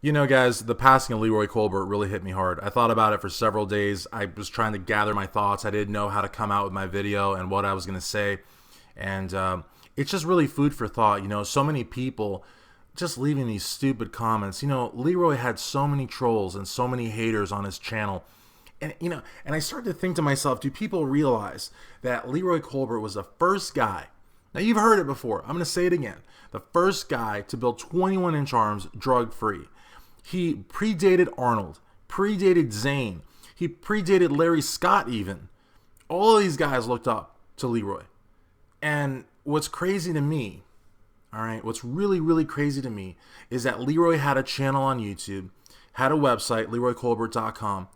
You know, guys, the passing of Leroy Colbert really hit me hard. I thought about it for several days. I was trying to gather my thoughts. I didn't know how to come out with my video and what I was going to say. And it's just really food for thought. You know, so many people just leaving these stupid comments. You know, Leroy had so many trolls and so many haters on his channel. And, you know, and I started to think to myself, do people realize that Leroy Colbert was the first guy? Now, you've heard it before. I'm going to say it again. The first guy to build 21-inch arms drug-free. He predated Arnold, predated Zane. He predated Larry Scott even. All of these guys looked up to Leroy. And what's crazy to me, all right, what's really, really crazy to me is that Leroy had a channel on YouTube, had a website, LeroyColbert.com,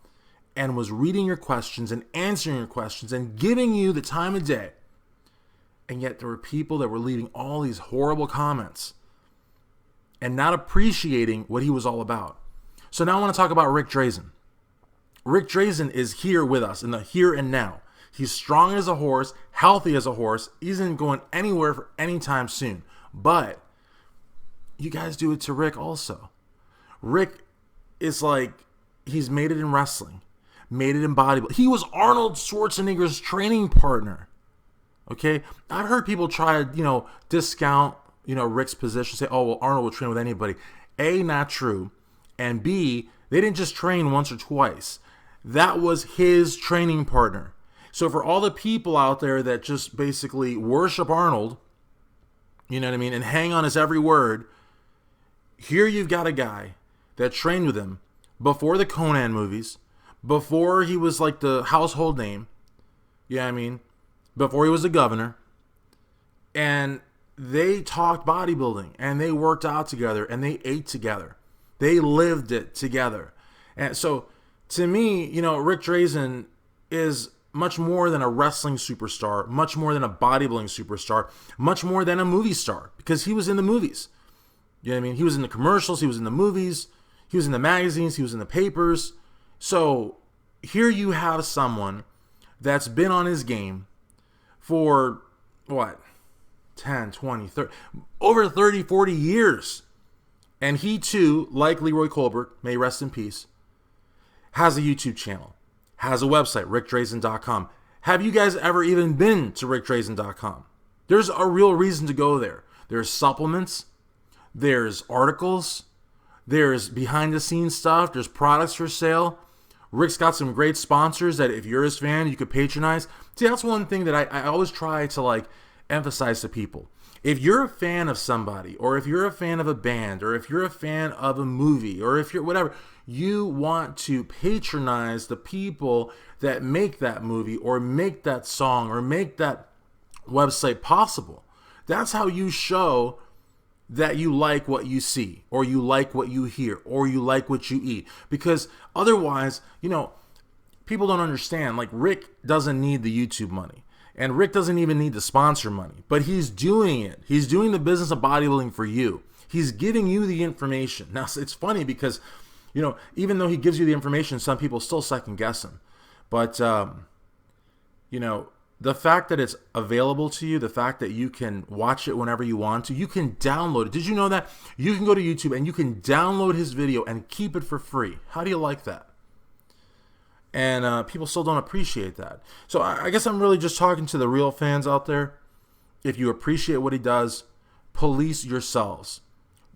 and was reading your questions and answering your questions and giving you the time of day. And yet there were people that were leaving all these horrible comments and not appreciating what he was all about. So now I want to talk about Ric Drasin. Ric Drasin is here with us in the here and now. He's strong as a horse, healthy as a horse. He isn't going anywhere for any time soon. But you guys do it to Ric also. Ric is like, he's made it in wrestling, made it in bodybuilding. He was Arnold Schwarzenegger's training partner. Okay? I've heard people try to, discount Ric's position, say, oh, well, Arnold will train with anybody. A, not true. And B, they didn't just train once or twice. That was his training partner. So for all the people out there that just basically worship Arnold, you know what I mean, and hang on his every word, here you've got a guy that trained with him before the Conan movies, before he was like the household name, before he was a governor, and they talked bodybuilding, and they worked out together, and they ate together. They lived it together. And so, to me, Ric Drasin is much more than a wrestling superstar, much more than a bodybuilding superstar, much more than a movie star, because he was in the movies. You know what I mean? He was in the commercials, he was in the movies, he was in the magazines, he was in the papers. So, here you have someone that's been on his game for, 10, 20, 30, over 30, 40 years. And he too, like Leroy Colbert, may rest in peace, has a YouTube channel, has a website, RicDrasin.com. Have you guys ever even been to RicDrasin.com? There's a real reason to go there. There's supplements, there's articles, there's behind the scenes stuff, there's products for sale. Ric's got some great sponsors that if you're his fan, you could patronize. See, that's one thing that I always try to emphasize to people. If you're a fan of somebody, or if you're a fan of a band, or if you're a fan of a movie, or if you're whatever, you want to patronize the people that make that movie, or make that song, or make that website possible. That's how you show that you like what you see, or you like what you hear, or you like what you eat. Because otherwise, people don't understand. Ric doesn't need the YouTube money. And Ric doesn't even need the sponsor money. But he's doing it. He's doing the business of bodybuilding for you. He's giving you the information. Now, it's funny because, even though he gives you the information, some people still second guess him. But, the fact that it's available to you, the fact that you can watch it whenever you want to, you can download it. Did you know that? You can go to YouTube and you can download his video and keep it for free. How do you like that? And people still don't appreciate that. So I guess I'm really just talking to the real fans out there. If you appreciate what he does, police yourselves.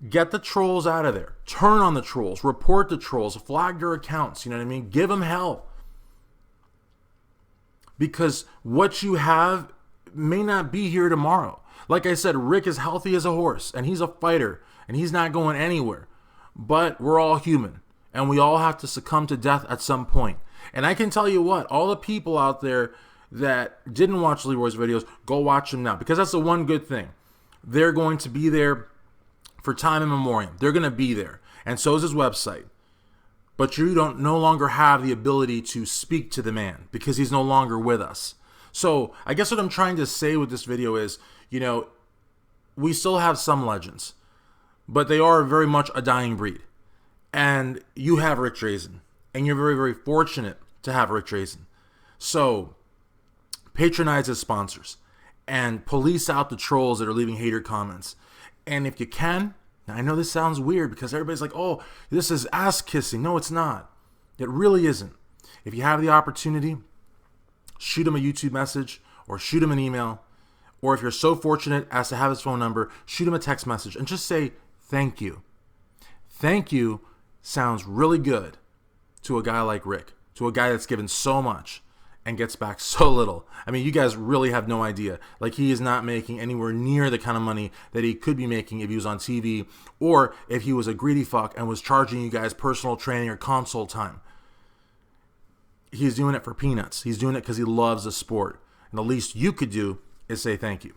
Get the trolls out of there. Turn on the trolls. Report the trolls. Flag their accounts. You know what I mean? Give them hell. Because what you have may not be here tomorrow. Like I said, Ric is healthy as a horse, and he's a fighter, and he's not going anywhere. But we're all human, and we all have to succumb to death at some point. And I can tell you what, all the people out there that didn't watch Leroy's videos, go watch them now. Because that's the one good thing. They're going to be there for time immemorial. They're going to be there. And so is his website. But you don't no longer have the ability to speak to the man because he's no longer with us. So I guess what I'm trying to say with this video is, we still have some legends. But they are very much a dying breed. And you have Ric Drasin. And you're very, very fortunate to have Ric Drasin. So, patronize his sponsors. And police out the trolls that are leaving hater comments. And if you can, Now, I know this sounds weird because everybody's like, oh, this is ass kissing. No, it's not. It really isn't. If you have the opportunity, shoot him a YouTube message or shoot him an email. Or if you're so fortunate as to have his phone number, shoot him a text message and just say thank you. Thank you sounds really good to a guy like Rick, to a guy that's given so much and gets back so little. I mean, you guys really have no idea. Like, he is not making anywhere near the kind of money that he could be making if he was on TV or if he was a greedy fuck and was charging you guys personal training or consult time. He's doing it for peanuts. He's doing it because he loves the sport. And the least you could do is say thank you.